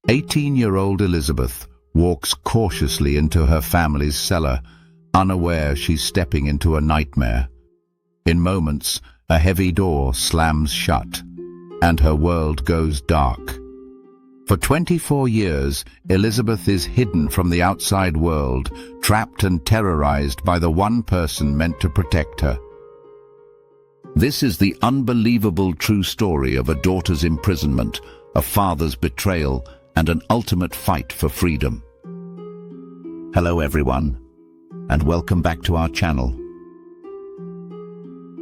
18-year-old Elisabeth walks cautiously into her family's cellar, unaware she's stepping into a nightmare. In moments, a heavy door slams shut, and her world goes dark. For 24 years, Elisabeth is hidden from the outside world, trapped and terrorized by the one person meant to protect her. This is the unbelievable true story of a daughter's imprisonment, a father's betrayal, and an ultimate fight for freedom. Hello everyone, and welcome back to our channel.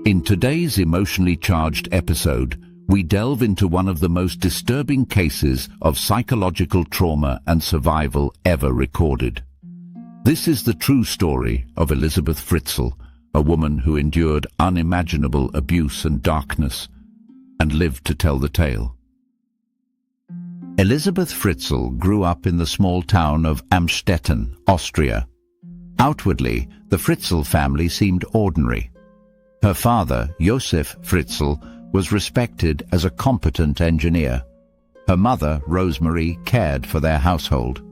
In today's emotionally charged episode, we delve into one of the most disturbing cases of psychological trauma and survival ever recorded. This is the true story of Elisabeth Fritzl, a woman who endured unimaginable abuse and darkness, and lived to tell the tale. Elisabeth Fritzl grew up in the small town of Amstetten, Austria. Outwardly, the Fritzl family seemed ordinary. Her father, Josef Fritzl, was respected as a competent engineer. Her mother, Rosemary, cared for their household.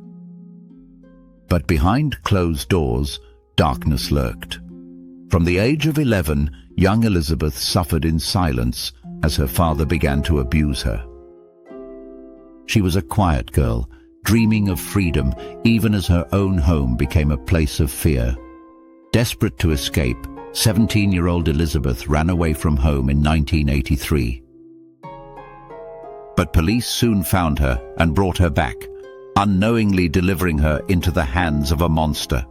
But behind closed doors, darkness lurked. From the age of 11, young Elisabeth suffered in silence as her father began to abuse her. She was a quiet girl, dreaming of freedom, even as her own home became a place of fear. Desperate to escape, 17-year-old Elisabeth ran away from home in 1983. But police soon found her and brought her back, unknowingly delivering her into the hands of a monster.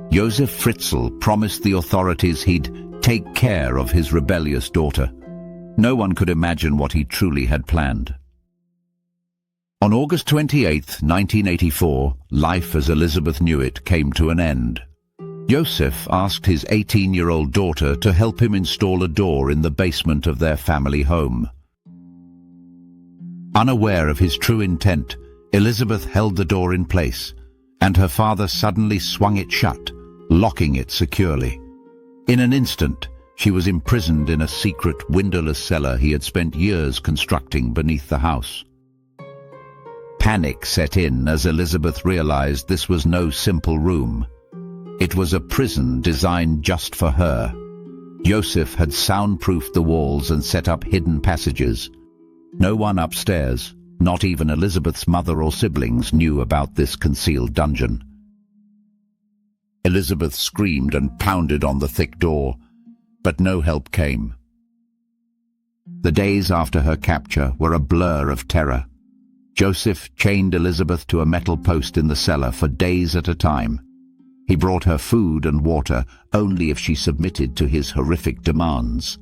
Josef Fritzl promised the authorities he'd take care of his rebellious daughter. No one could imagine what he truly had planned. On August 28, 1984, life as Elisabeth knew it came to an end. Josef asked his 18-year-old daughter to help him install a door in the basement of their family home. Unaware of his true intent, Elisabeth held the door in place, and her father suddenly swung it shut, locking it securely. In an instant, she was imprisoned in a secret windowless cellar he had spent years constructing beneath the house. Panic set in as Elisabeth realized this was no simple room. It was a prison designed just for her. Josef had soundproofed the walls and set up hidden passages. No one upstairs, not even Elisabeth's mother or siblings, knew about this concealed dungeon. Elisabeth screamed and pounded on the thick door, but no help came. The days after her capture were a blur of terror. Josef chained Elisabeth to a metal post in the cellar for days at a time. He brought her food and water only if she submitted to his horrific demands,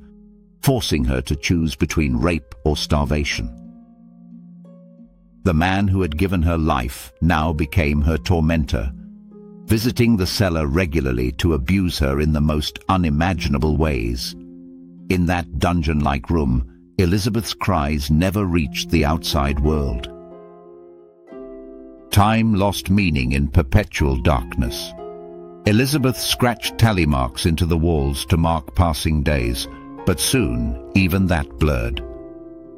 forcing her to choose between rape or starvation. The man who had given her life now became her tormentor, visiting the cellar regularly to abuse her in the most unimaginable ways. In that dungeon-like room, Elisabeth's cries never reached the outside world. Time lost meaning in perpetual darkness. Elisabeth scratched tally marks into the walls to mark passing days, but soon even that blurred.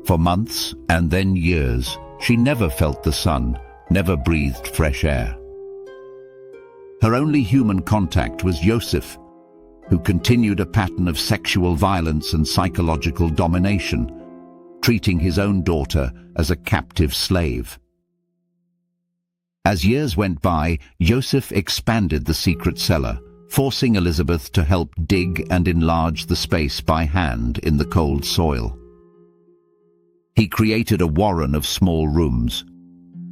For months and then years, she never felt the sun, never breathed fresh air. Her only human contact was Josef, who continued a pattern of sexual violence and psychological domination, treating his own daughter as a captive slave. As years went by, Josef expanded the secret cellar, forcing Elisabeth to help dig and enlarge the space by hand in the cold soil. He created a warren of small rooms,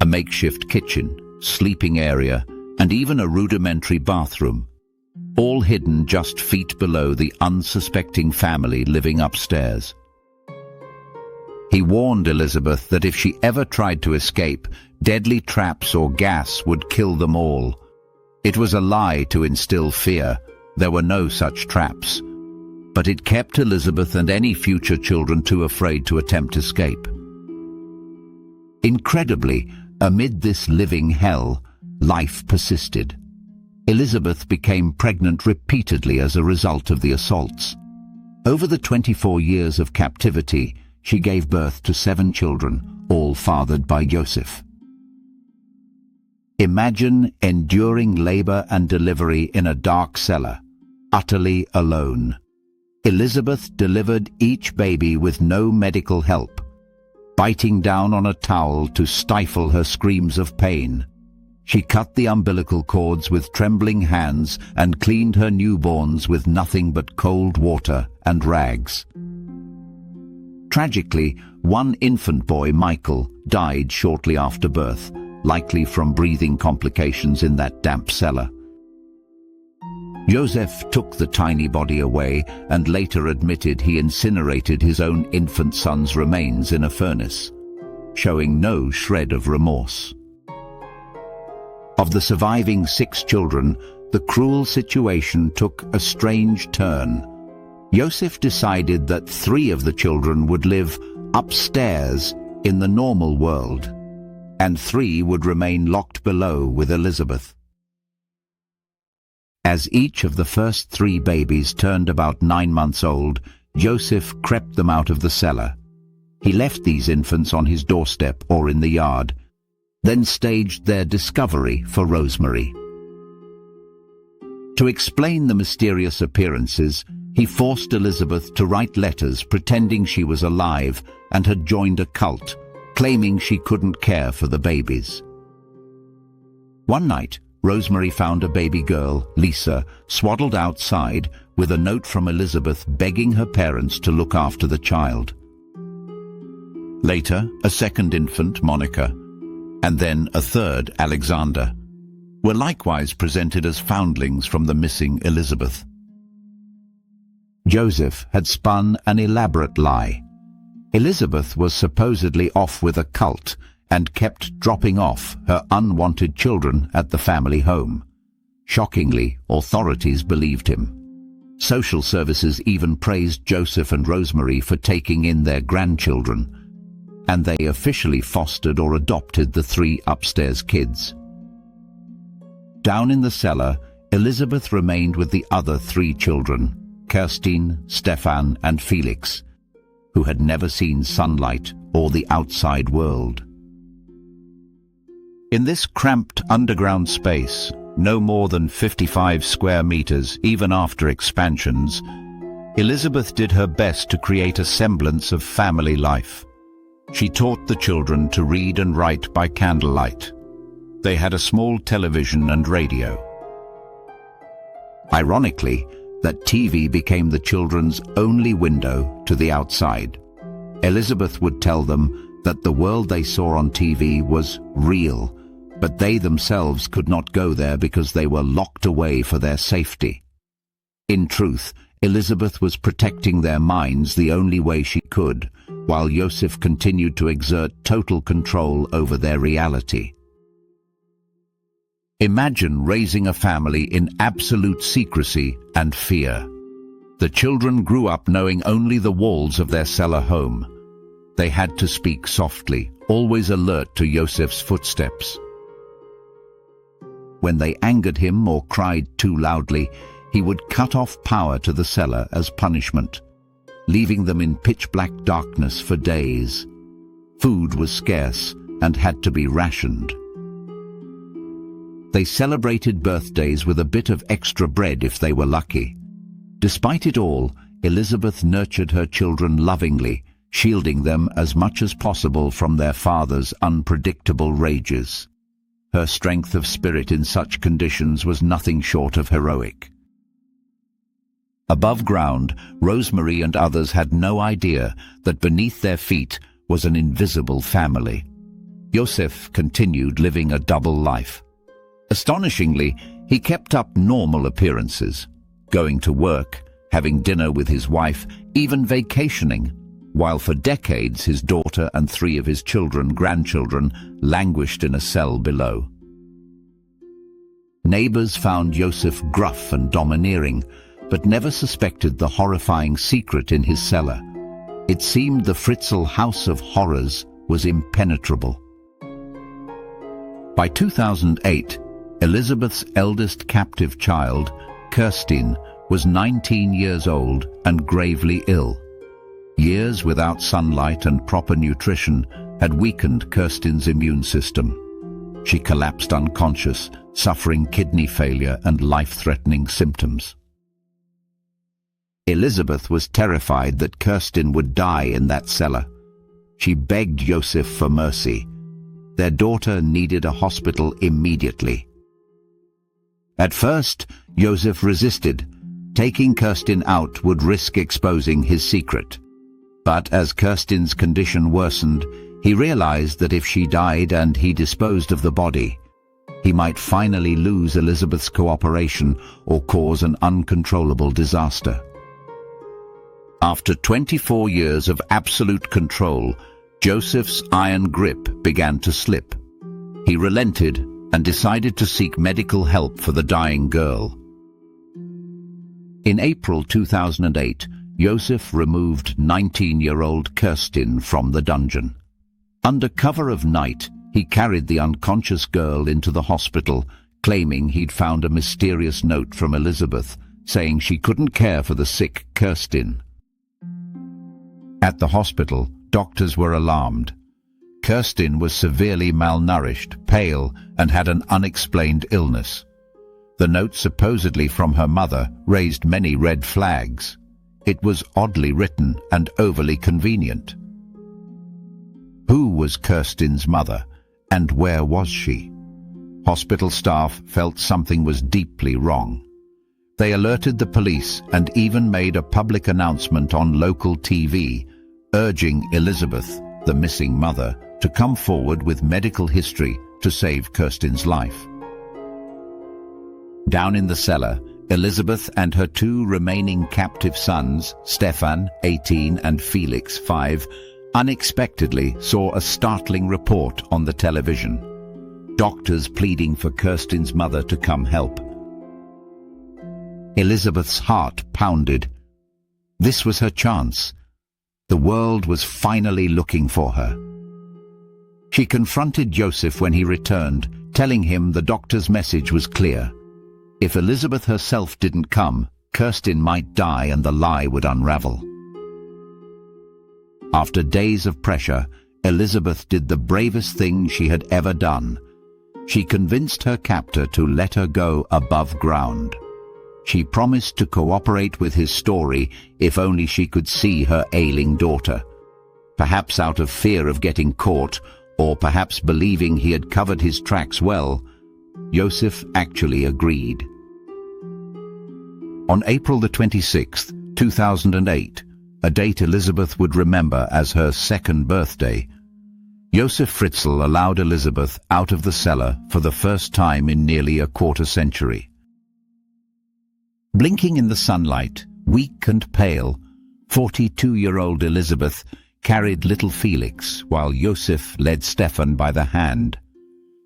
a makeshift kitchen, sleeping area, and even a rudimentary bathroom, all hidden just feet below the unsuspecting family living upstairs. He warned Elisabeth that if she ever tried to escape, deadly traps or gas would kill them all. It was a lie to instill fear. There were no such traps. But it kept Elisabeth and any future children too afraid to attempt escape. Incredibly, amid this living hell, life persisted. Elisabeth became pregnant repeatedly as a result of the assaults. Over the 24 years of captivity, she gave birth to 7 children, all fathered by Josef. Imagine enduring labor and delivery in a dark cellar, utterly alone. Elisabeth delivered each baby with no medical help, biting down on a towel to stifle her screams of pain. She cut the umbilical cords with trembling hands and cleaned her newborns with nothing but cold water and rags. Tragically, one infant boy, Michael, died shortly after birth, likely from breathing complications in that damp cellar. Josef took the tiny body away and later admitted he incinerated his own infant son's remains in a furnace, showing no shred of remorse. Of the surviving 6 children, the cruel situation took a strange turn. Josef decided that 3 of the children would live upstairs in the normal world, and 3 would remain locked below with Elisabeth. As each of the first 3 babies turned about 9 months old, Josef crept them out of the cellar. He left these infants on his doorstep or in the yard, then staged their discovery for Rosemary. To explain the mysterious appearances, he forced Elisabeth to write letters pretending she was alive and had joined a cult, claiming she couldn't care for the babies. One night, Rosemary found a baby girl, Lisa, swaddled outside with a note from Elisabeth begging her parents to look after the child. Later, a second infant, Monica, and then a third, Alexander, were likewise presented as foundlings from the missing Elisabeth. Josef had spun an elaborate lie. Elisabeth was supposedly off with a cult and kept dropping off her unwanted children at the family home. Shockingly, authorities believed him. Social services even praised Josef and Rosemary for taking in their grandchildren, and they officially fostered or adopted the 3 upstairs kids. Down in the cellar, Elisabeth remained with the other 3 children, Kerstin, Stefan, and Felix, who had never seen sunlight or the outside world. In this cramped underground space, no more than 55 square meters, even after expansions, Elisabeth did her best to create a semblance of family life. She taught the children to read and write by candlelight. They had a small television and radio. Ironically, that TV became the children's only window to the outside. Elisabeth would tell them that the world they saw on TV was real, but they themselves could not go there because they were locked away for their safety. In truth, Elisabeth was protecting their minds the only way she could, while Josef continued to exert total control over their reality. Imagine raising a family in absolute secrecy and fear. The children grew up knowing only the walls of their cellar home. They had to speak softly, always alert to Josef's footsteps. When they angered him or cried too loudly, he would cut off power to the cellar as punishment, leaving them in pitch-black darkness for days. Food was scarce and had to be rationed. They celebrated birthdays with a bit of extra bread if they were lucky. Despite it all, Elisabeth nurtured her children lovingly, shielding them as much as possible from their father's unpredictable rages. Her strength of spirit in such conditions was nothing short of heroic. Above ground, Rosemary and others had no idea that beneath their feet was an invisible family. Josef continued living a double life. Astonishingly, he kept up normal appearances, going to work, having dinner with his wife, even vacationing, while for decades his daughter and 3 of his grandchildren, languished in a cell below. Neighbors found Josef gruff and domineering, but never suspected the horrifying secret in his cellar. It seemed the Fritzl house of horrors was impenetrable. By 2008, Elisabeth's eldest captive child, Kerstin, was 19 years old and gravely ill. Years without sunlight and proper nutrition had weakened Kerstin's immune system. She collapsed unconscious, suffering kidney failure and life-threatening symptoms. Elisabeth was terrified that Kerstin would die in that cellar. She begged Josef for mercy. Their daughter needed a hospital immediately. At first, Josef resisted. Taking Kerstin out would risk exposing his secret. But as Kerstin's condition worsened, he realized that if she died and he disposed of the body, he might finally lose Elisabeth's cooperation or cause an uncontrollable disaster. After 24 years of absolute control, Josef's iron grip began to slip. He relented and decided to seek medical help for the dying girl. In April 2008, Josef removed 19-year-old Kerstin from the dungeon. Under cover of night, he carried the unconscious girl into the hospital, claiming he'd found a mysterious note from Elisabeth, saying she couldn't care for the sick Kerstin. At the hospital, doctors were alarmed. Kerstin was severely malnourished, pale, and had an unexplained illness. The note, supposedly from her mother, raised many red flags. It was oddly written and overly convenient. Who was Kerstin's mother, and where was she? Hospital staff felt something was deeply wrong. They alerted the police and even made a public announcement on local TV, urging Elisabeth, the missing mother, to come forward with medical history to save Kerstin's life. Down in the cellar, Elisabeth and her two remaining captive sons, Stefan, 18, and Felix, 5, unexpectedly saw a startling report on the television. Doctors pleading for Kerstin's mother to come help. Elisabeth's heart pounded. This was her chance. The world was finally looking for her. She confronted Josef when he returned, telling him the doctor's message was clear. If Elisabeth herself didn't come, Kerstin might die and the lie would unravel. After days of pressure, Elisabeth did the bravest thing she had ever done. She convinced her captor to let her go above ground. She promised to cooperate with his story if only she could see her ailing daughter. Perhaps out of fear of getting caught, or perhaps believing he had covered his tracks well, Josef actually agreed. On April the 26th, 2008, a date Elisabeth would remember as her second birthday, Josef Fritzl allowed Elisabeth out of the cellar for the first time in nearly a quarter century. Blinking in the sunlight, weak and pale, 42-year-old Elisabeth carried little Felix while Josef led Stefan by the hand.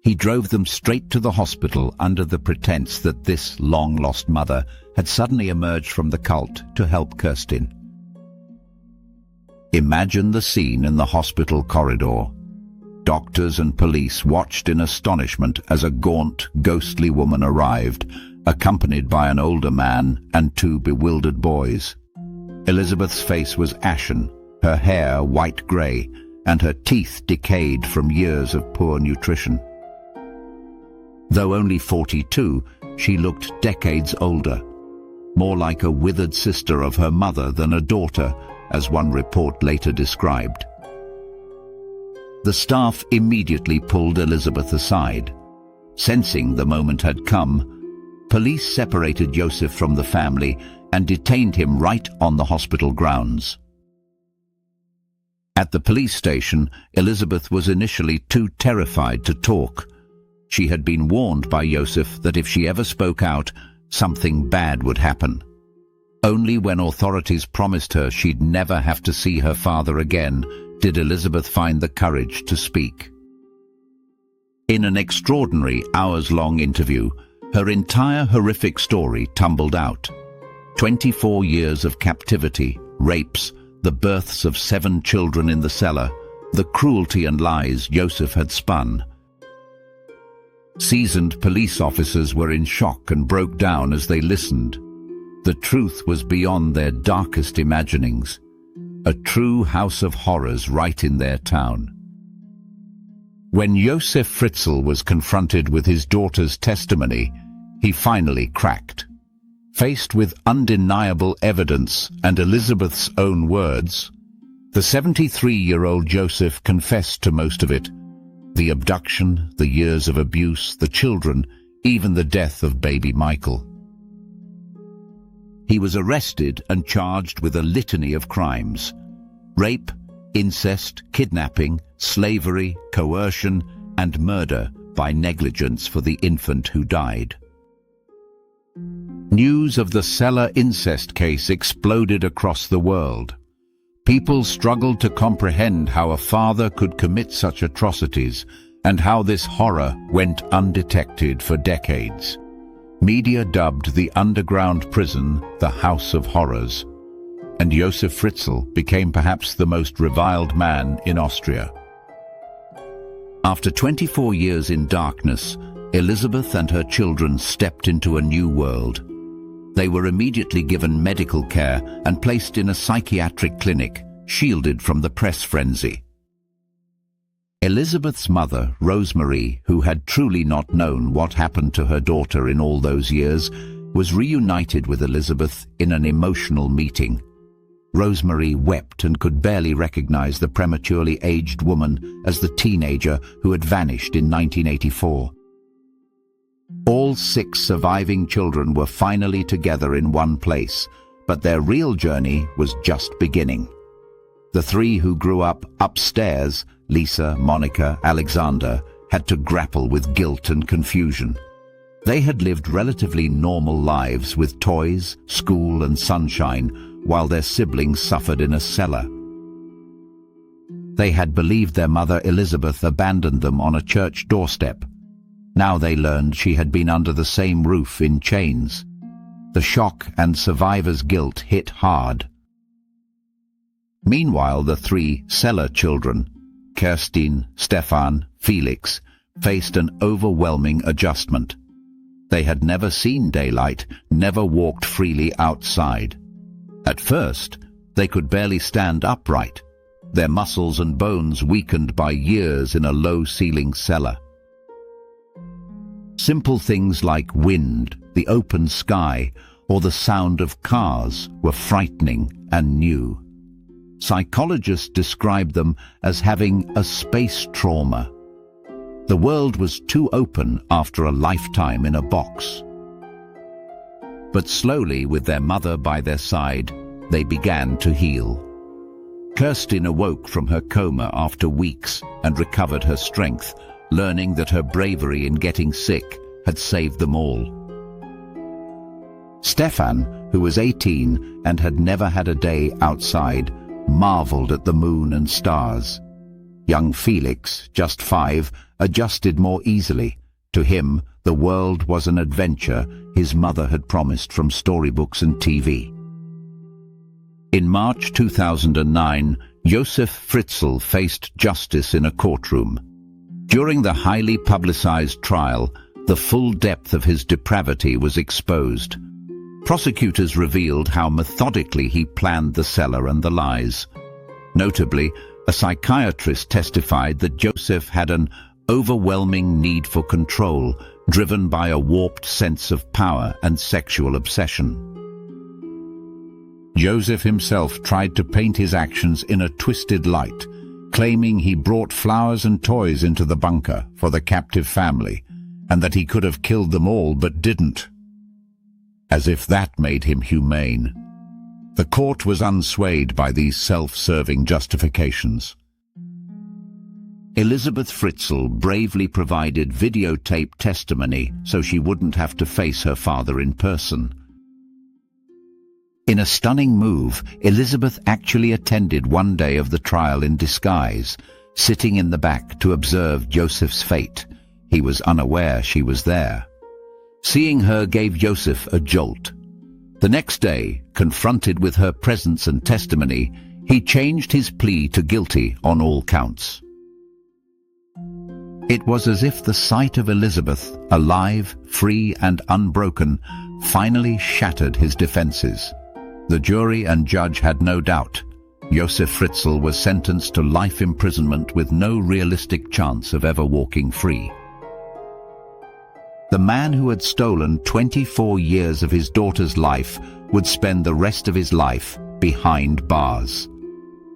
He drove them straight to the hospital under the pretense that this long-lost mother had suddenly emerged from the cult to help Kerstin. Imagine the scene in the hospital corridor. Doctors and police watched in astonishment as a gaunt, ghostly woman arrived, accompanied by an older man and two bewildered boys. Elisabeth's face was ashen, her hair white-grey, and her teeth decayed from years of poor nutrition. Though only 42, she looked decades older, more like a withered sister of her mother than a daughter, as one report later described. The staff immediately pulled Elisabeth aside. Sensing the moment had come, police separated Josef from the family and detained him right on the hospital grounds. At the police station, Elisabeth was initially too terrified to talk. She had been warned by Josef that if she ever spoke out, something bad would happen. Only when authorities promised her she'd never have to see her father again did Elisabeth find the courage to speak. In an extraordinary hours-long interview, her entire horrific story tumbled out. 24 years of captivity, rapes, the births of 7 children in the cellar, the cruelty and lies Josef had spun. Seasoned police officers were in shock and broke down as they listened. The truth was beyond their darkest imaginings. A true house of horrors right in their town. When Josef Fritzl was confronted with his daughter's testimony, he finally cracked. Faced with undeniable evidence and Elisabeth's own words, the 73-year-old Josef confessed to most of it. The abduction, the years of abuse, the children, even the death of baby Michael. He was arrested and charged with a litany of crimes: rape, incest, kidnapping, slavery, coercion, and murder by negligence for the infant who died. News of the cellar incest case exploded across the world. People struggled to comprehend how a father could commit such atrocities and how this horror went undetected for decades. Media dubbed the underground prison the House of Horrors, and Josef Fritzl became perhaps the most reviled man in Austria. After 24 years in darkness, Elisabeth and her children stepped into a new world. They were immediately given medical care and placed in a psychiatric clinic, shielded from the press frenzy. Elisabeth's mother, Rosemary, who had truly not known what happened to her daughter in all those years, was reunited with Elisabeth in an emotional meeting. Rosemary wept and could barely recognize the prematurely aged woman as the teenager who had vanished in 1984. All 6 surviving children were finally together in one place, but their real journey was just beginning. The 3 who grew up upstairs, Lisa, Monica, Alexander, had to grapple with guilt and confusion. They had lived relatively normal lives with toys, school, and sunshine, while their siblings suffered in a cellar. They had believed their mother Elisabeth abandoned them on a church doorstep. Now they learned she had been under the same roof in chains. The shock and survivor's guilt hit hard. Meanwhile, the 3 cellar children, Kerstin, Stefan, Felix, faced an overwhelming adjustment. They had never seen daylight, never walked freely outside. At first, they could barely stand upright, their muscles and bones weakened by years in a low-ceiling cellar. Simple things like wind, the open sky, or the sound of cars were frightening and new. Psychologists described them as having a space trauma. The world was too open after a lifetime in a box. But slowly, with their mother by their side, they began to heal. Kerstin awoke from her coma after weeks and recovered her strength, learning that her bravery in getting sick had saved them all. Stefan, who was 18 and had never had a day outside, marveled at the moon and stars. Young Felix, just 5, adjusted more easily. To him, the world was an adventure his mother had promised from storybooks and TV. In March 2009, Josef Fritzl faced justice in a courtroom. During the highly publicized trial, the full depth of his depravity was exposed. Prosecutors revealed how methodically he planned the cellar and the lies. Notably, a psychiatrist testified that Josef had an overwhelming need for control, driven by a warped sense of power and sexual obsession. Josef himself tried to paint his actions in a twisted light, claiming he brought flowers and toys into the bunker for the captive family, and that he could have killed them all but didn't. As if that made him humane. The court was unswayed by these self-serving justifications. Elisabeth Fritzl bravely provided videotape testimony so she wouldn't have to face her father in person. In a stunning move, Elisabeth actually attended one day of the trial in disguise, sitting in the back to observe Josef's fate. He was unaware she was there. Seeing her gave Josef a jolt. The next day, confronted with her presence and testimony, he changed his plea to guilty on all counts. It was as if the sight of Elisabeth, alive, free and unbroken, finally shattered his defenses. The jury and judge had no doubt. Josef Fritzl was sentenced to life imprisonment with no realistic chance of ever walking free. The man who had stolen 24 years of his daughter's life would spend the rest of his life behind bars.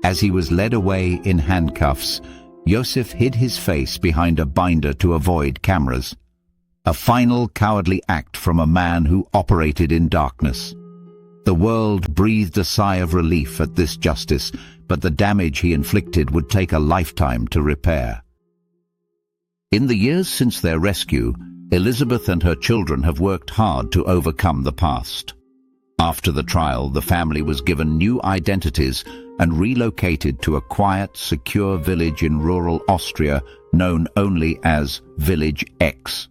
As he was led away in handcuffs, Josef hid his face behind a binder to avoid cameras. A final cowardly act from a man who operated in darkness. The world breathed a sigh of relief at this justice, but the damage he inflicted would take a lifetime to repair. In the years since their rescue, Elisabeth and her children have worked hard to overcome the past. After the trial, the family was given new identities and relocated to a quiet, secure village in rural Austria known only as Village X.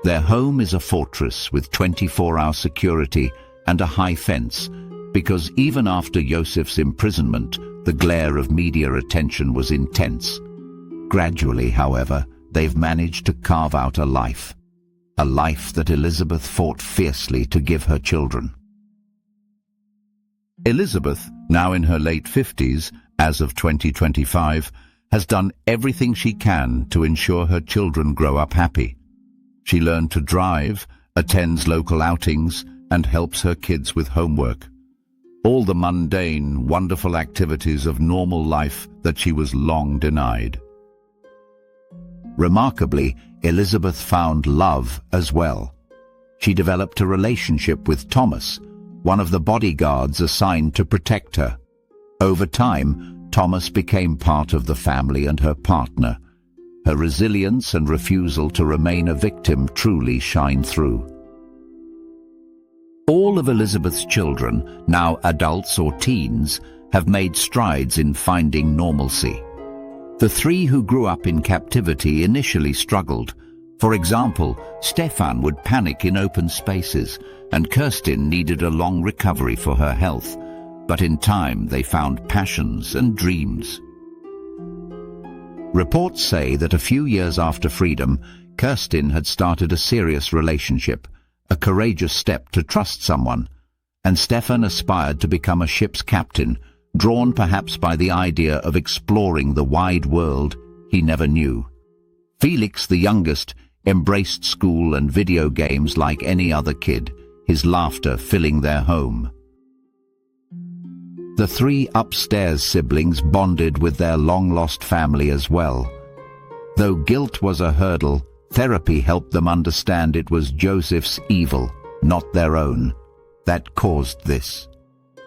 Their home is a fortress with 24-hour security and a high fence, because even after Josef's imprisonment, the glare of media attention was intense. Gradually, however, they've managed to carve out a life that Elisabeth fought fiercely to give her children. Elisabeth, now in her late 50s, as of 2025, has done everything she can to ensure her children grow up happy. She learned to drive, attends local outings, and helps her kids with homework. All the mundane, wonderful activities of normal life that she was long denied. Remarkably, Elisabeth found love as well. She developed a relationship with Thomas, one of the bodyguards assigned to protect her. Over time, Thomas became part of the family and her partner. Her resilience and refusal to remain a victim truly shine through. All of Elisabeth's children, now adults or teens, have made strides in finding normalcy. The three who grew up in captivity initially struggled. For example, Stefan would panic in open spaces, and Kerstin needed a long recovery for her health. But in time they found passions and dreams. Reports say that a few years after freedom, Kerstin had started a serious relationship, a courageous step to trust someone, and Stefan aspired to become a ship's captain, drawn perhaps by the idea of exploring the wide world he never knew. Felix, the youngest, embraced school and video games like any other kid, his laughter filling their home. The three upstairs siblings bonded with their long-lost family as well. Though guilt was a hurdle, therapy helped them understand it was Joseph's evil, not their own, that caused this.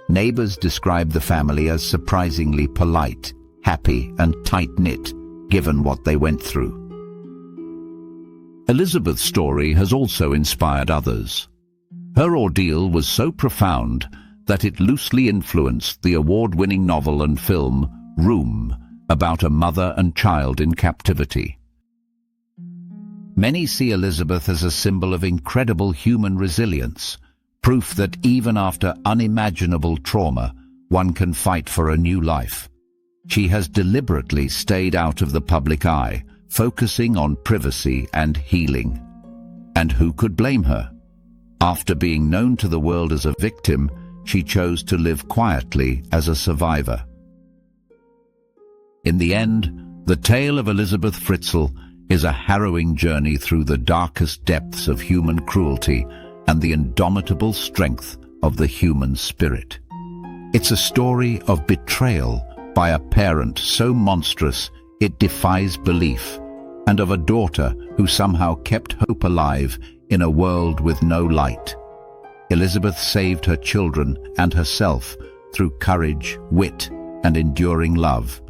Neighbors described the family as surprisingly polite, happy, and tight-knit, given what they went through. Elisabeth's story has also inspired others. Her ordeal was so profound that it loosely influenced the award-winning novel and film Room, about a mother and child in captivity. Many see Elisabeth as a symbol of incredible human resilience, proof that even after unimaginable trauma, one can fight for a new life. She has deliberately stayed out of the public eye, focusing on privacy and healing. And who could blame her? After being known to the world as a victim, she chose to live quietly as a survivor. In the end, the tale of Elisabeth Fritzl is a harrowing journey through the darkest depths of human cruelty and the indomitable strength of the human spirit. It's a story of betrayal by a parent so monstrous it defies belief, and of a daughter who somehow kept hope alive in a world with no light. Elisabeth saved her children and herself through courage, wit, and enduring love.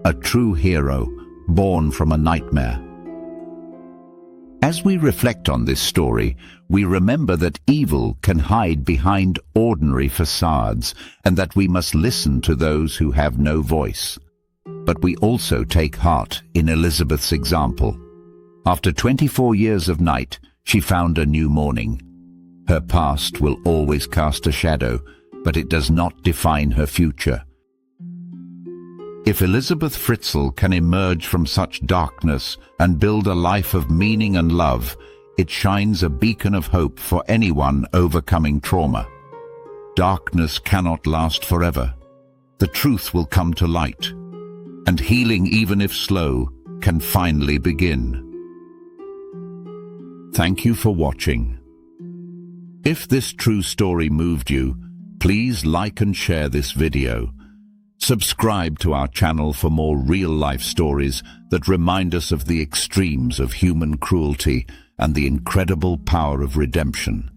A true hero, born from a nightmare. As we reflect on this story, we remember that evil can hide behind ordinary facades, and that we must listen to those who have no voice. But we also take heart in Elisabeth's example. After 24 years of night, she found a new morning. Her past will always cast a shadow, but it does not define her future. If Elisabeth Fritzl can emerge from such darkness and build a life of meaning and love, it shines a beacon of hope for anyone overcoming trauma. Darkness cannot last forever, the truth will come to light, and healing, even if slow, can finally begin. Thank you for watching. If this true story moved you, please like and share this video. Subscribe to our channel for more real-life stories that remind us of the extremes of human cruelty and the incredible power of redemption.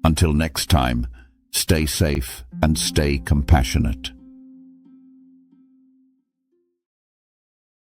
Until next time, stay safe and stay compassionate.